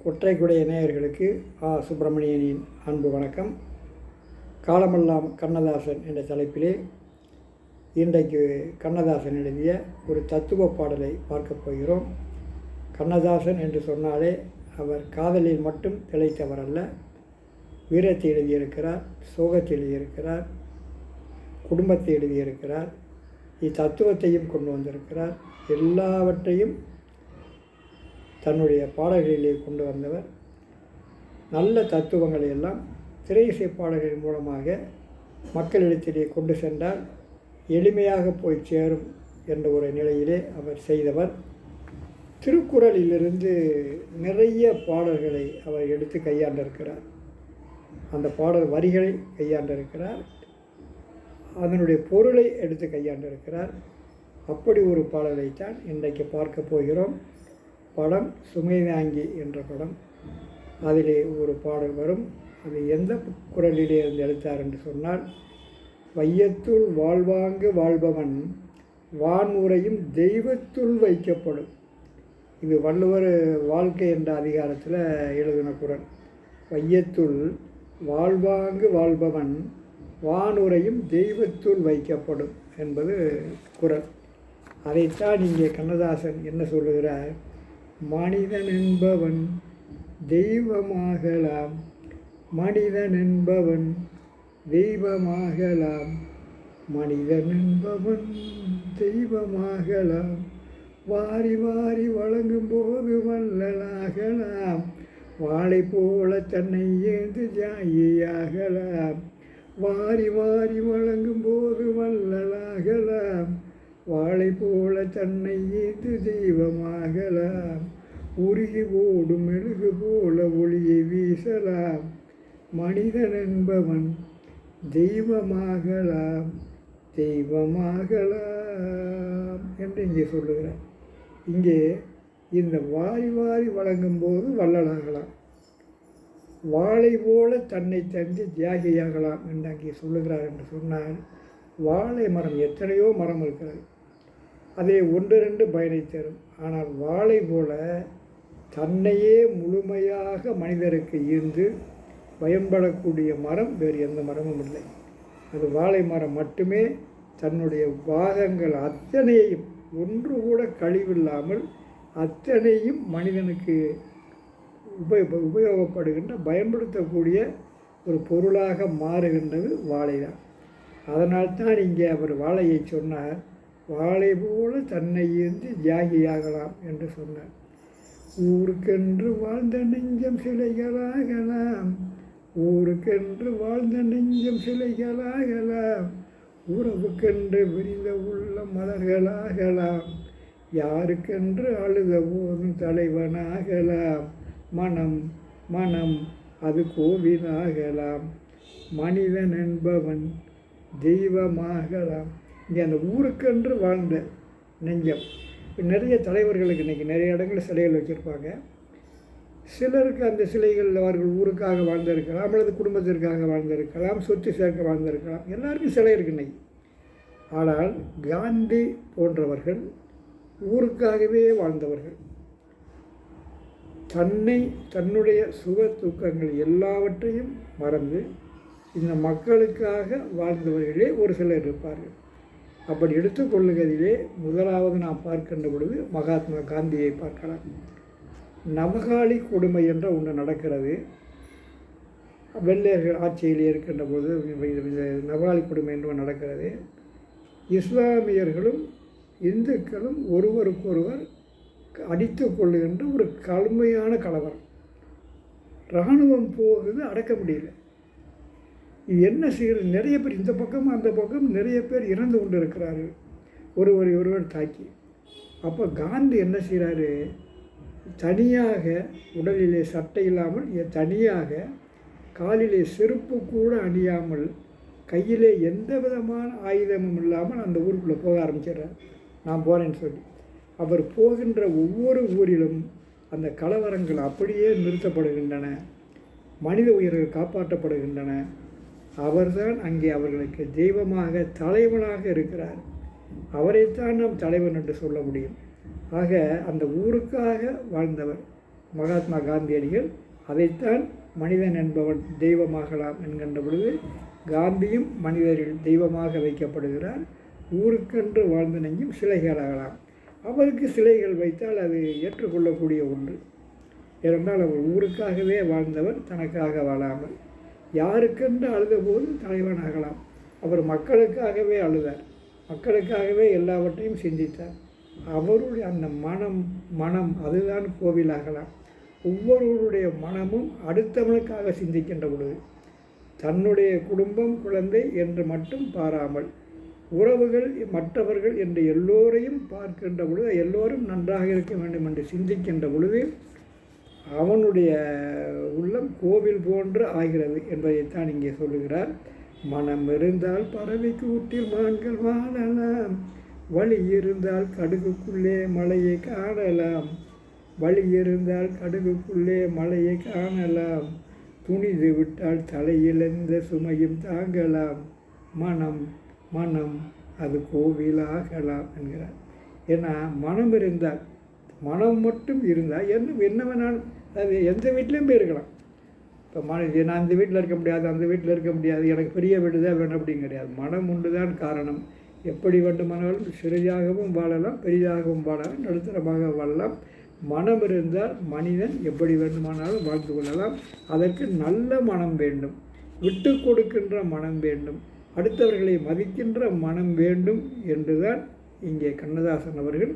ஒற்றைக்குடை நேயர்களுக்கு சுப்பிரமணியனின் அன்பு வணக்கம். காலமெல்லாம் கண்ணதாசன் என்ற தலைப்பிலே இன்றைக்கு கண்ணதாசன் எழுதிய ஒரு தத்துவ பாடலை பார்க்கப் போகிறோம். கண்ணதாசன் என்று சொன்னாலே அவர் காதலில் மட்டும் திளைத்தவர் அல்ல. வீரத்தை எழுதியிருக்கிறார், சோகத்தை எழுதியிருக்கிறார், குடும்பத்தை எழுதியிருக்கிறார், இத்தத்துவத்தையும் கொண்டு வந்திருக்கிறார். எல்லாவற்றையும் தன்னுடைய பாடல்களிலே கொண்டு வந்தவர். நல்ல தத்துவங்களை எல்லாம் திரை இசை பாடல்களின் மூலமாக மக்களிடத்திலே கொண்டு சென்றால் எளிமையாக போய் சேரும் என்ற ஒரு நிலையிலே அவர் செய்தவர். திருக்குறளிலிருந்து நிறைய பாடல்களை அவர் எடுத்து கையாண்டிருக்கிறார். அந்த பாடல் வரிகளை கையாண்டிருக்கிறார், அதனுடைய பொருளை எடுத்து கையாண்டிருக்கிறார். அப்படி ஒரு பாடலைத்தான் இன்றைக்கு பார்க்க போகிறோம். படம் சுமைதாங்கி என்ற படம். அதிலே ஒரு பாடல் வரும். அது எந்த குறளிலே இருந்து எடுத்தார் என்று சொன்னால், வையத்துள் வாழ்வாங்கு வாழ்பவன் வான்முறையும் தெய்வத்துள் வைக்கப்படும். இது வள்ளுவர் வாழ்க்கை என்ற அதிகாரத்தில் எழுதின குறள். வையத்துள் வாழ்வாங்கு வாழ்பவன் வானுரையும் தெய்வத்துள் வைக்கப்படும் என்பது குறள். அதைத்தான் இங்கே கண்ணதாசன் என்ன சொல்லுகிறார்? மனிதன் என்பவன் தெய்வமாகலாம், மனிதன் என்பவன் தெய்வமாகலாம், மனிதன் என்பவன் தெய்வமாகலாம், வாரி வாரி வழங்கும் போது வள்ளலாகலாம், வாளை போல தன்னை ஏந்து ஜாயியாகலாம், வாரி வாரி வழங்கும் போது வள்ளலாகலாம், வாளை போல தன்னை ஏந்து தெய்வமாகலாம், உருகி ஓடும் மெழுகு போல ஒளியை வீசலாம், மனிதன் என்பவன் தெய்வமாகலாம், தெய்வமாகலாம் என்று இங்கே சொல்லுகிறார். இங்கே இந்த வாரி வாரி வழங்கும் போது வள்ளலாகலாம், வாளை போல தன்னை தந்து தியாகியாகலாம் என்று அங்கே சொல்லுகிறார் என்று சொன்னால், வாழை மரம் எத்தனையோ மரம் இருக்கிறது, அதே ஒன்று ரெண்டு பயனை தரும். ஆனால் வாழை போல தன்னையே முழுமையாக மனிதருக்கு ஈர்ந்து பயன்படக்கூடிய மரம் வேறு எந்த மரமும் இல்லை. அது வாழை மரம் மட்டுமே. தன்னுடைய பாகங்கள் அத்தனையையும் ஒன்று கூட கழிவில்லாமல் அத்தனையும் மனிதனுக்கு உபயோகப்படுகின்ற பயன்படுத்தக்கூடிய ஒரு பொருளாக மாறுகின்றது வாழைதான். அதனால்தான் இங்கே அவர் வாழையை சொன்னார், வாழை போல தன்னை ஏந்தி தியாகியாகலாம் என்று சொன்னார். ஊருக்கென்று வாழ்ந்த நெஞ்சம் சிலைகளாகலாம், ஊருக்கென்று வாழ்ந்த நெஞ்சம் சிலைகளாகலாம், உறவுக்கென்று விரிந்த உள்ள மலர்களாகலாம், யாருக்கென்று அழுத போதும் தலைவனாகலாம், மனம் மனம் அது கோவிலாகலாம், மனிதன் என்பவன் தெய்வமாகலாம். இங்கே அந்த ஊருக்கென்று வாழ்ந்த நெஞ்சம். நிறைய தலைவர்களுக்கு இன்றைக்கி நிறைய இடங்களில் சிலைகள் வச்சுருப்பாங்க. சிலருக்கு அந்த சிலைகள் அவர்கள் ஊருக்காக வாழ்ந்திருக்கலாம், அல்லது குடும்பத்திற்காக வாழ்ந்திருக்கலாம், சொத்து சேர்க்க வாழ்ந்திருக்கலாம். எல்லாருக்கும் சிலை இருக்கு இன்றைக்கி. ஆனால் காந்தி போன்றவர்கள் ஊருக்காகவே வாழ்ந்தவர்கள். தன்னுடைய சுக துக்கங்கள் எல்லாவற்றையும் மறந்து இந்த மக்களுக்காக வாழ்ந்தவர்களே ஒரு சிலர் இருப்பார்கள். அப்படி எடுத்துக்கொள்ளுகிறதிலே முதலாவது நாம் பார்க்கின்ற பொழுது மகாத்மா காந்தியை பார்க்கலாம். நவகாளி கொடுமை என்ற ஒன்று நடக்கிறது. வெள்ளையர்கள் ஆட்சியில் இருக்கின்ற போது இந்த நவகாளி கொடுமை என்று நடக்கிறது. இஸ்லாமியர்களும் இந்துக்களும் ஒருவருக்கொருவர் அடித்து கொள்ளுகின்ற ஒரு கடுமையான கலவரம். இராணுவம் போகுது, அடக்க முடியல. இது என்ன செய்கிறது? நிறைய பேர் இந்த பக்கம் அந்த பக்கம் நிறைய பேர் இறந்து கொண்டு இருக்கிறார்கள், ஒருவர் தாக்கி. அப்போ காந்தி என்ன செய்கிறாரு? தனியாக உடலிலே சட்டை இல்லாமல் தனியாக காலிலே செருப்பு கூட அணியாமல் கையிலே எந்த விதமான ஆயுதமும் இல்லாமல் அந்த ஊருக்குள்ளே போக ஆரம்பிச்சிடுறார். நான் போகிறேன்னு சொல்லி அவர் போகின்ற ஒவ்வொரு ஊரிலும் அந்த கலவரங்கள் அப்படியே நிறுத்தப்படுகின்றன, மனித உயிர்கள் காப்பாற்றப்படுகின்றன. அவர்தான் அங்கே அவர்களுக்கு தெய்வமாக தலைவனாக இருக்கிறார். அவரைத்தான் நாம் தலைவன் என்று சொல்ல முடியும். ஆக அந்த ஊருக்காக வாழ்ந்தவர். மகாத்மா காந்தியடிகள். அதைத்தான் மனிதன் என்பவன் தெய்வமாகலாம் என்கின்ற பொழுது காந்தியும் மனிதரில் தெய்வமாக வைக்கப்படுகிறார். ஊருக்கென்று வாழ்ந்து நெஞ்சும் சிலைகளாகலாம். அவருக்கு சிலைகள் வைத்தால் அது ஏற்றுக்கொள்ளக்கூடிய ஒன்று. ஏனென்றால் அவர் ஊருக்காகவே வாழ்ந்தவர், தனக்காக வாழாமல். யாருக்கென்று அழுத போதும் தலைவனாகலாம். அவர் மக்களுக்காகவே அழுதார், மக்களுக்காகவே எல்லாவற்றையும் சிந்தித்தார். அவருடைய அந்த மனம் அதுதான் கோவிலாகலாம். ஒவ்வொருவருடைய மனமும் அடுத்தவனுக்காக சிந்திக்கின்ற பொழுது, தன்னுடைய குடும்பம் குழந்தை என்று மட்டும் பாராமல் உறவுகள் மற்றவர்கள் என்று எல்லோரையும் பார்க்கின்ற பொழுது, எல்லோரும் நன்றாக இருக்க வேண்டும் என்று சிந்திக்கின்ற பொழுது அவனுடைய உள்ளம் கோவில் போன்று ஆகிறது என்பதைத்தான் இங்கே சொல்லுகிறார். மனம் இருந்தால் பறவை கூட்டில் மான்கள் வாழலாம், வழி இருந்தால் கடுகுக்குள்ளே மலையை காணலாம், வழி இருந்தால் கடுகுக்குள்ளே மலையை காணலாம், துணிந்து விட்டால் தலையிழந்த சுமையும் தாங்கலாம், மனம் மனம் அது கோவிலாகலாம் என்கிறார். ஏன்னா மனம் இருந்தால், மனம் மட்டும் இருந்தால் என்ன வேணாலும், அது எந்த வீட்லேயும் போய் இருக்கலாம். இப்போ நான் இந்த வீட்டில் இருக்க முடியாது, அந்த வீட்டில் இருக்க முடியாது, எனக்கு பெரிய வீடு தான் வேணும் அப்படின்னு கிடையாது. மனம் ஒன்று தான் காரணம். எப்படி வேண்டுமானாலும் சிறிதாகவும் வாழலாம், பெரிதாகவும் வாழலாம், நடுத்தரமாக வாழலாம். மனம் இருந்தால் மனிதன் எப்படி வேண்டுமானாலும் வாழ்ந்து கொள்ளலாம். அதற்கு நல்ல மனம் வேண்டும், விட்டு கொடுக்கின்ற மனம் வேண்டும், அடுத்தவர்களை மதிக்கின்ற மனம் வேண்டும் என்றுதான் இங்கே கண்ணதாசன் அவர்கள்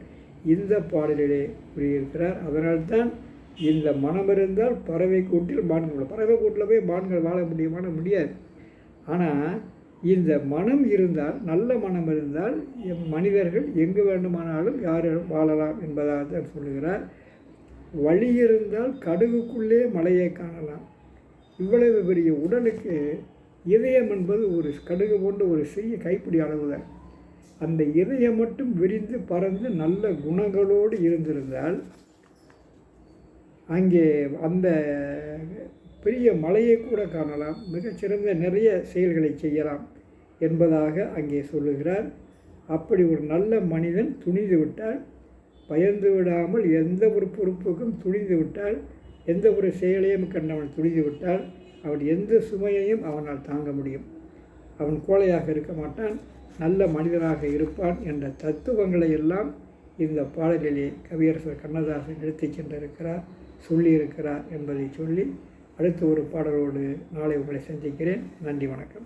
இந்த பாடலிலே கூறியிருக்கிறார். அதனால்தான் இந்த மனம் இருந்தால் பறவை கூட்டில் மான்கள், பறவை கூட்டில் போய் மான்கள் வாழ முடியாது. ஆனால் இந்த மனம் இருந்தால், நல்ல மனம் இருந்தால் மனிதர்கள் எங்கு வேண்டுமானாலும் யாரும் வாழலாம் என்பதாக தான் சொல்லுகிறார். வழி இருந்தால் கடுகுக்குள்ளே மலையை காணலாம். இவ்வளவு பெரிய உடலுக்கு இதயம் என்பது ஒரு கடுகு போன்ற ஒரு சிறிய கைப்பிடி அளவுதான். அந்த இதயம் மட்டும் விரிந்து பறந்து நல்ல குணங்களோடு இருந்திருந்தால் அங்கே அந்த பெரிய மலையை கூட காணலாம், மிகச்சிறந்த நிறைய செயல்களை செய்யலாம் என்பதாக அங்கே சொல்லுகிறார். அப்படி ஒரு நல்ல மனிதன் துணிந்து விட்டால், பயந்து விடாமல் எந்த ஒரு பொறுப்புக்கும் துணிந்து விட்டால், எந்த ஒரு செயலையும் கண்டவன் துணிந்து விட்டால் அவன் எந்த சுமையையும் அவனால் தாங்க முடியும். அவன் கோழையாக இருக்க மாட்டான், நல்ல மனிதனாக இருப்பான் என்ற தத்துவங்களை எல்லாம் இந்த பாடலிலே கவியரசர் கண்ணதாசன் எடுத்துச் சென்றிருக்கிறார், சொல்லியிருக்கிறார் என்பதை சொல்லி அடுத்த ஒரு பாடலோடு நாளை உங்களை சந்திக்கிறேன். நன்றி, வணக்கம்.